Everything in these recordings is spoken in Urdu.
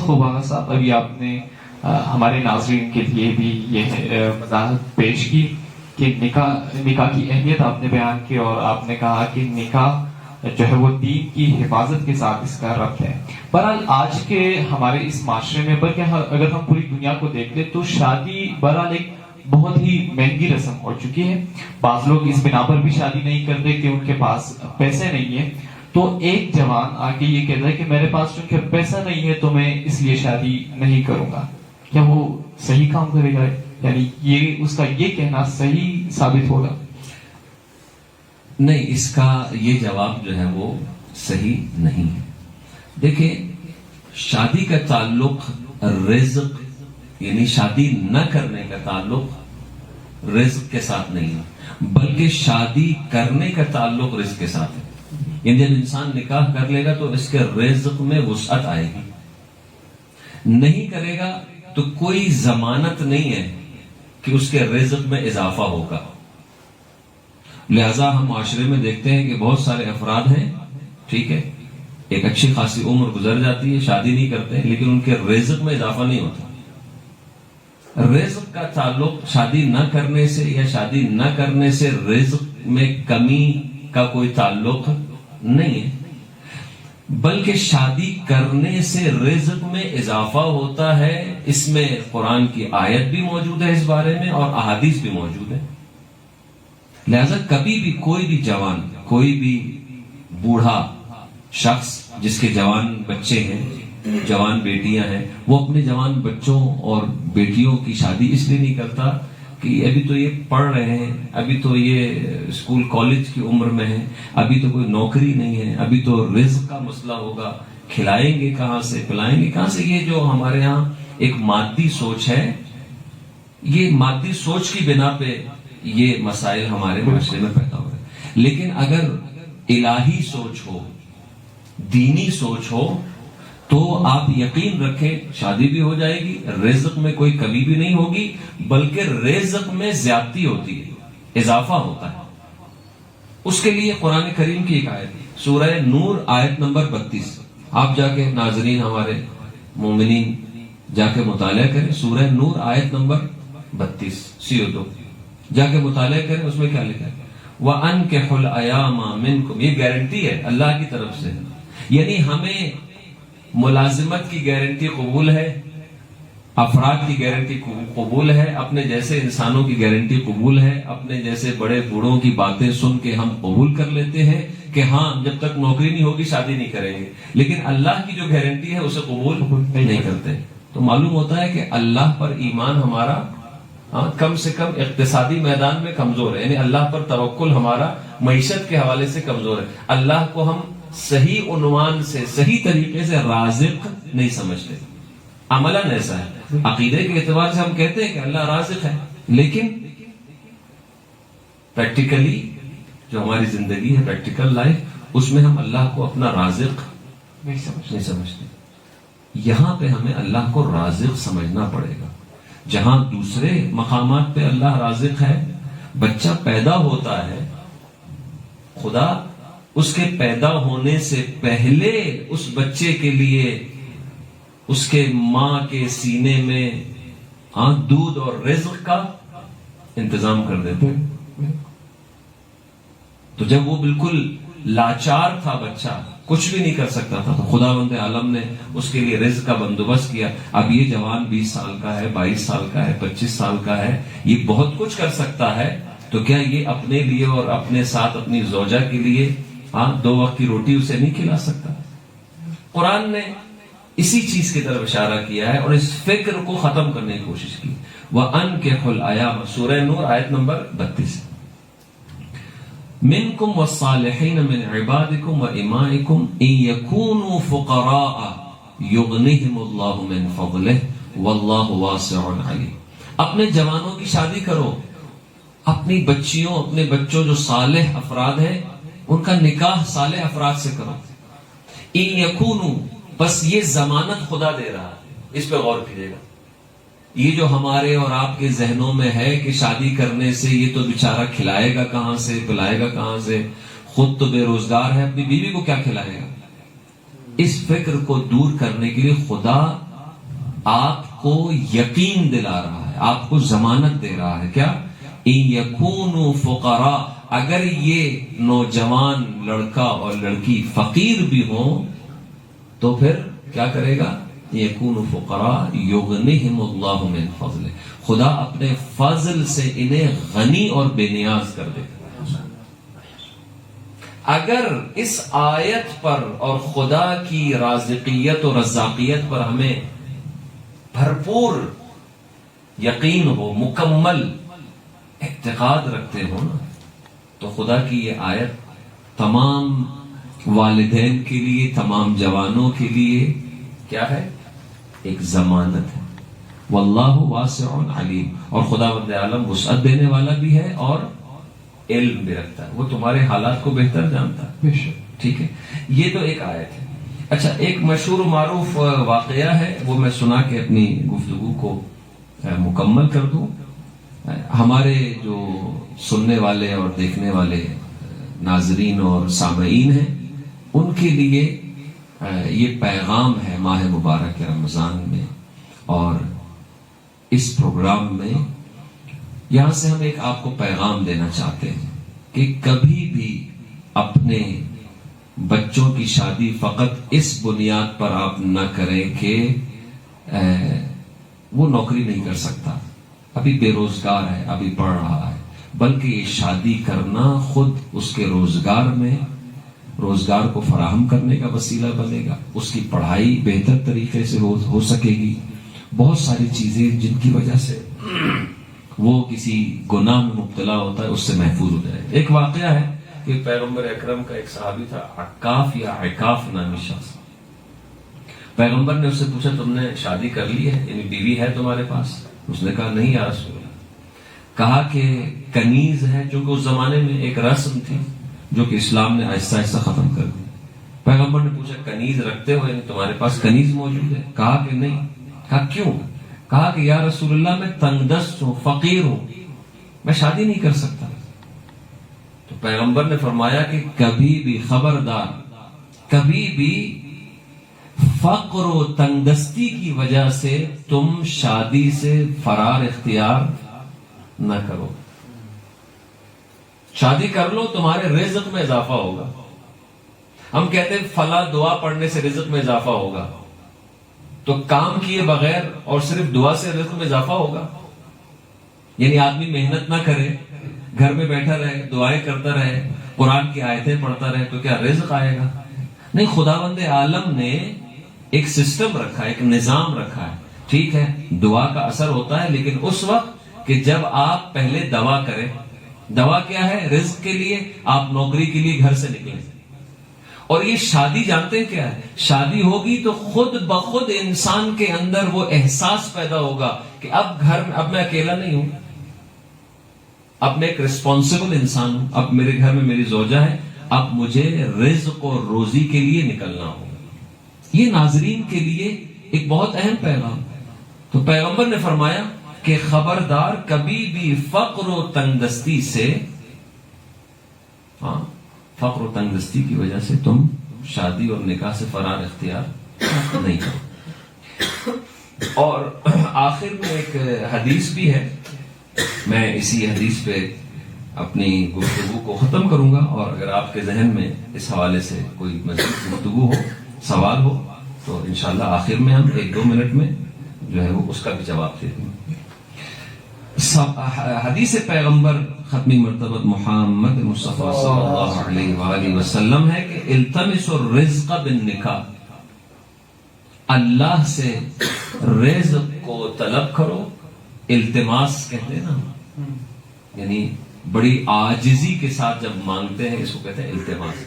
خوب آغا صاحب، ابھی آپ نے ہمارے ناظرین کے لیے بھی یہ وضاحت پیش کی کہ نکاح کی اہمیت آپ نے بیان کی، اور آپ نے کہا کہ نکاح جو ہے وہ دین کی حفاظت کے ساتھ اس کا ربط ہے۔ بہرحال آج کے ہمارے اس معاشرے میں، بلکہ اگر ہم پوری دنیا کو دیکھ لیں تو شادی بہرحال ایک بہت ہی مہنگی رسم ہو چکی ہے۔ بعض لوگ اس بنا پر بھی شادی نہیں کرتے کہ ان کے پاس پیسے نہیں ہیں، تو ایک جوان آ کے یہ کہتا ہے کہ میرے پاس چونکہ پیسہ نہیں ہے تو میں اس لیے شادی نہیں کروں گا، کیا وہ صحیح کام کرے گا؟ یعنی یہ اس کا یہ کہنا صحیح ثابت ہوگا؟ نہیں، اس کا یہ جواب جو ہے وہ صحیح نہیں ہے۔ دیکھیں، شادی کا تعلق رزق، یعنی شادی نہ کرنے کا تعلق رزق کے ساتھ نہیں ہے، بلکہ شادی کرنے کا تعلق رزق کے ساتھ ہے۔ یعنی جب انسان نکاح کر لے گا تو اس کے رزق میں وسعت آئے گی، نہیں کرے گا تو کوئی ضمانت نہیں ہے کہ اس کے رزق میں اضافہ ہوگا۔ لہذا ہم معاشرے میں دیکھتے ہیں کہ بہت سارے افراد ہیں، ٹھیک ہے، ایک اچھی خاصی عمر گزر جاتی ہے، شادی نہیں کرتے، لیکن ان کے رزق میں اضافہ نہیں ہوتا۔ رزق کا تعلق شادی نہ کرنے سے یا شادی نہ کرنے سے رزق میں کمی کا کوئی تعلق نہیں ہے، بلکہ شادی کرنے سے رزق میں اضافہ ہوتا ہے۔ اس میں قرآن کی آیت بھی موجود ہے اس بارے میں، اور احادیث بھی موجود ہے۔ لہذا کبھی بھی کوئی بھی جوان، کوئی بھی بوڑھا شخص جس کے جوان بچے ہیں، جوان بیٹیاں ہیں، وہ اپنے جوان بچوں اور بیٹیوں کی شادی اس لیے نہیں کرتا کہ ابھی تو یہ پڑھ رہے ہیں، ابھی تو یہ اسکول کالج کی عمر میں ہے، ابھی تو کوئی نوکری نہیں ہے، ابھی تو رزق کا مسئلہ ہوگا، کھلائیں گے کہاں سے، پلائیں گے کہاں سے۔ یہ جو ہمارے ہاں ایک مادی سوچ ہے، یہ مادی سوچ کی بنا پہ یہ مسائل ہمارے معاشرے میں پیدا ہو رہے ہیں۔ لیکن اگر الہی سوچ ہو، دینی سوچ ہو، تو آپ یقین رکھیں شادی بھی ہو جائے گی، رزق میں کوئی کمی بھی نہیں ہوگی، بلکہ رزق میں زیادتی ہوتی ہے، اضافہ ہوتا ہے۔ اس کے لیے قرآن کریم کی ایک آیت، سورہ نور آیت نمبر 32، آپ جا کے ناظرین ہمارے مومنین جا کے مطالعہ کریں، سورہ نور آیت نمبر 32 CO2 جا کے مطالعہ کریں۔ اس میں کیا لکھا ہے؟ وَأَنكِحُوا الْأَيَامَ مِنكُمْ، یہ گارنٹی ہے اللہ کی طرف سے، یعنی ہمیں ملازمت کی گارنٹی قبول ہے، افراد کی گارنٹی قبول ہے، اپنے جیسے انسانوں کی گارنٹی قبول ہے، اپنے جیسے بڑے بوڑھوں کی باتیں سن کے ہم قبول کر لیتے ہیں کہ ہاں جب تک نوکری نہیں ہوگی شادی نہیں کریں گے، لیکن اللہ کی جو گارنٹی ہے اسے قبول نہیں کرتے۔ تو معلوم ہوتا ہے کہ اللہ پر ایمان ہمارا کم سے کم اقتصادی میدان میں کمزور ہے، یعنی اللہ پر توکل ہمارا معیشت کے حوالے سے کمزور ہے۔ اللہ کو ہم صحیح عنوان سے، صحیح طریقے سے رازق نہیں سمجھتے۔ عملاً ایسا ہے، عقیدے کے اعتبار سے ہم کہتے ہیں کہ اللہ رازق ہے، لیکن پریکٹیکلی جو ہماری زندگی ہے، پریکٹیکل لائف، اس میں ہم اللہ کو اپنا رازق نہیں سمجھتے۔ یہاں پہ ہمیں اللہ کو رازق سمجھنا پڑے گا۔ جہاں دوسرے مقامات پہ اللہ رازق ہے، بچہ پیدا ہوتا ہے، خدا اس کے پیدا ہونے سے پہلے اس بچے کے لیے اس کے ماں کے سینے میں دودھ اور رزق کا انتظام کر دیتے ہیں۔ تو جب وہ بالکل لاچار تھا، بچہ کچھ بھی نہیں کر سکتا تھا، تو خداوند عالم نے اس کے لیے رزق کا بندوبست کیا۔ اب یہ جوان 20 سال کا ہے، 22 سال کا ہے، 25 سال کا ہے، یہ بہت کچھ کر سکتا ہے، تو کیا یہ اپنے لیے اور اپنے ساتھ اپنی زوجہ کے لیے 2 وقت کی روٹی اسے نہیں کھلا سکتا؟ قرآن نے اسی چیز کی طرف اشارہ کیا ہے اور اس فکر کو ختم کرنے کی کوشش کی۔ وَأَنكِحُوا الْأَيَامَ، سورہ نور آیت نمبر 32، منکم والصالحین من عبادکم وامائکم ان یکونوا فقراء یغنیہم اللہ من فضلہ واللہ واسع علیم۔ اپنے جوانوں کی شادی کرو، اپنی بچیوں، اپنے بچوں جو صالح افراد ہیں ان کا نکاح صالح افراد سے کرو۔ ان یکونوا، بس یہ ضمانت خدا دے رہا ہے، اس پہ غور کیجیے گا۔ یہ جو ہمارے اور آپ کے ذہنوں میں ہے کہ شادی کرنے سے یہ تو بیچارہ کھلائے گا کہاں سے، پلائے گا کہاں سے، خود تو بے روزگار ہے، اپنی بیوی کو کیا کھلائے گا، اس فکر کو دور کرنے کے لیے خدا آپ کو یقین دلا رہا ہے، آپ کو ضمانت دے رہا ہے کیا؟ ان یکونوا فقراء، اگر یہ نوجوان لڑکا اور لڑکی فقیر بھی ہوں تو پھر کیا کرے گا؟ یکونوا فقراء یغنیہم اللہ من فضلہ، خدا اپنے فضل سے انہیں غنی اور بے نیاز کر دے گا۔ اگر اس آیت پر اور خدا کی رازقیت اور رزاقیت پر ہمیں بھرپور یقین ہو، مکمل اعتقاد رکھتے ہو نا، تو خدا کی یہ آیت تمام والدین کے لیے، تمام جوانوں کے لیے کیا ہے؟ ایک ضمانت ہے۔ واللہ واسع علیم، اور خداوند عالم وسعت دینے والا بھی ہے اور علم بھی رکھتا ہے، وہ تمہارے حالات کو بہتر جانتا ہے۔ ٹھیک ہے، یہ تو ایک آیت ہے۔ اچھا، ایک مشہور و معروف واقعہ ہے، وہ میں سنا کے اپنی گفتگو کو مکمل کر دوں۔ ہمارے جو سننے والے اور دیکھنے والے ناظرین اور سامعین ہیں، ان کے لیے یہ پیغام ہے ماہ مبارک رمضان میں اور اس پروگرام میں۔ یہاں سے ہم ایک آپ کو پیغام دینا چاہتے ہیں کہ کبھی بھی اپنے بچوں کی شادی فقط اس بنیاد پر آپ نہ کریں کہ وہ نوکری نہیں کر سکتا، ابھی بے روزگار ہے، ابھی پڑھ رہا ہے، بلکہ یہ شادی کرنا خود اس کے روزگار کو فراہم کرنے کا وسیلہ بنے گا، اس کی پڑھائی بہتر طریقے سے ہو سکے گی، بہت ساری چیزیں جن کی وجہ سے وہ کسی گناہ میں مبتلا ہوتا ہے اس سے محفوظ ہو جائے۔ ایک واقعہ ہے کہ پیغمبر اکرم کا ایک صحابی تھا، عکاف یا عکاف نامی شخص۔ پیغمبر نے اس سے پوچھا تم نے شادی کر لی ہے، یعنی بیوی ہے تمہارے پاس؟ اس نے کہا نہیں یا رسول اللہ۔ کہا کہ کنیز ہے، چونکہ اس زمانے میں ایک رسم تھی جو کہ اسلام نے آہستہ آہستہ ختم کر دی۔ پیغمبر نے پوچھا کنیز رکھتے ہو، یعنی تمہارے پاس کنیز موجود ہے؟ کہا کہ نہیں۔ کہا کیوں؟ کہا کہ یا رسول اللہ میں تنگ دست ہوں، فقیر ہوں، میں شادی نہیں کر سکتا۔ تو پیغمبر نے فرمایا کہ کبھی بھی خبردار، کبھی بھی فقر و تنگ دستی کی وجہ سے تم شادی سے فرار اختیار نہ کرو۔ شادی کر لو، تمہارے رزق میں اضافہ ہوگا۔ ہم کہتے ہیں فلاں دعا پڑھنے سے رزق میں اضافہ ہوگا، تو کام کیے بغیر اور صرف دعا سے رزق میں اضافہ ہوگا؟ یعنی آدمی محنت نہ کرے، گھر میں بیٹھا رہے، دعائیں کرتا رہے، قرآن کی آیتیں پڑھتا رہے، تو کیا رزق آئے گا؟ نہیں، خداوند عالم نے ایک سسٹم رکھا ہے، ایک نظام رکھا ہے۔ ٹھیک ہے، دعا کا اثر ہوتا ہے، لیکن اس وقت کہ جب آپ پہلے دعا کریں۔ دعا کیا ہے؟ رزق کے لیے آپ نوکری کے لیے گھر سے نکلیں۔ اور یہ شادی جانتے ہیں کیا ہے؟ شادی ہوگی تو خود بخود انسان کے اندر وہ احساس پیدا ہوگا کہ اب گھر میں اب میں اکیلا نہیں ہوں، اب میں ایک ریسپانسبل انسان ہوں، اب میرے گھر میں میری زوجہ ہے، اب مجھے رزق اور روزی کے لیے نکلنا ہوگا۔ یہ ناظرین کے لیے ایک بہت اہم پیغام۔ تو پیغمبر نے فرمایا کہ خبردار، کبھی بھی فقر و تنگ دستی سے، فقر و تنگ دستی کی وجہ سے تم شادی اور نکاح سے فرار اختیار نہیں کرو۔ اور آخر میں ایک حدیث بھی ہے، میں اسی حدیث پہ اپنی گفتگو کو ختم کروں گا، اور اگر آپ کے ذہن میں اس حوالے سے کوئی مزید گفتگو ہو، سوال ہو، تو انشاءاللہ آخر میں ہم 1-2 منٹ میں جو ہے وہ اس کا بھی جواب دے دیں۔ حدیث پیغمبر ختمی مرتبہ محمد مصطفیٰ صلی اللہ علیہ وآلہ وسلم ہے کہ التمسوا الرزق بالنکاح، اللہ سے رزق کو طلب کرو۔ التماس کہتے ہیں نا، یعنی بڑی عاجزی کے ساتھ جب مانگتے ہیں، اس کو کہتے ہیں التماس۔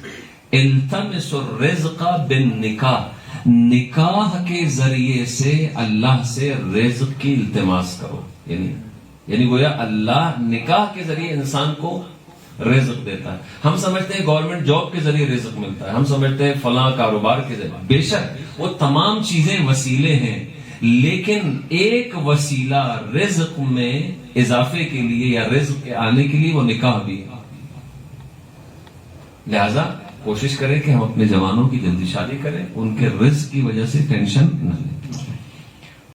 التمسوا الرزق بالنکاح، نکاح کے ذریعے سے اللہ سے رزق کی التماس کرو۔ یعنی گویا اللہ نکاح کے ذریعے انسان کو رزق دیتا ہے۔ ہم سمجھتے ہیں گورنمنٹ جاب کے ذریعے رزق ملتا ہے، ہم سمجھتے ہیں فلاں کاروبار کے ذریعے، بے شک وہ تمام چیزیں وسیلے ہیں، لیکن ایک وسیلہ رزق میں اضافے کے لیے یا رزق کے آنے کے لیے وہ نکاح بھی ہے۔ لہذا کوشش کریں کہ ہم اپنے جوانوں کی جلدی شادی کریں، ان کے رزق کی وجہ سے ٹینشن نہ لیں۔